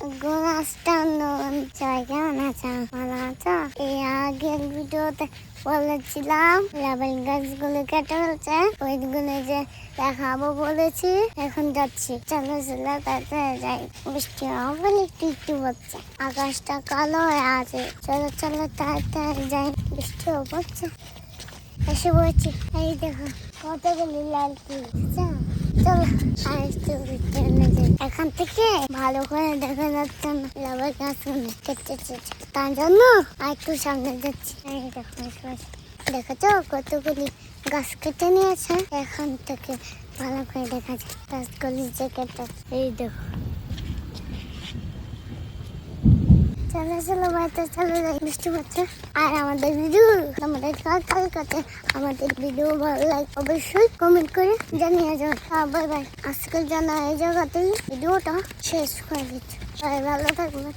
Good afternoon, সবাই কেমন আছো? ভালো আছো? এই আগের ভিডিওতে বলেছিলাম লেবুর গাছগুলো কেটে ফেলছে, ওইগুলো যে দেখাবো বলেছি। এখন যাচ্ছি, চলো চলো তাড়াতাড়ি যাই। বৃষ্টি হবে একটু একটু হচ্ছে, আকাশটা কালো হয়ে আছে। চলো চলো তাড়াতাড়ি যাই, বৃষ্টিও পড়ছে। এসে পড়ছি, এই দেখো কতগুলি লাল ফুল। চলো আর একটু এখান থেকে ভালো করে দেখা যাচ্ছে না, লেবুর গাছ কেটেছে, তার জন্য আর একটু সামনে যাচ্ছি। এই দেখো দেখেছো কতগুলি গাছ কেটে নিয়েছে, এখান থেকে ভালো করে দেখা যায় গাছগুলি যে কেটে। এই দেখো, চলো চলো বাড়িতে চলো যাই, বৃষ্টি পড়ছে। আর আমাদের কালকাতে আমাদের ভিডিও ভালো লাগে অবশ্যই কমেন্ট করে জানিয়ে যাও। বাই বাই, আজকের জন্য এই জায়গাতেই ভিডিওটা শেষ করে দিচ্ছি। ভালো থাকবে।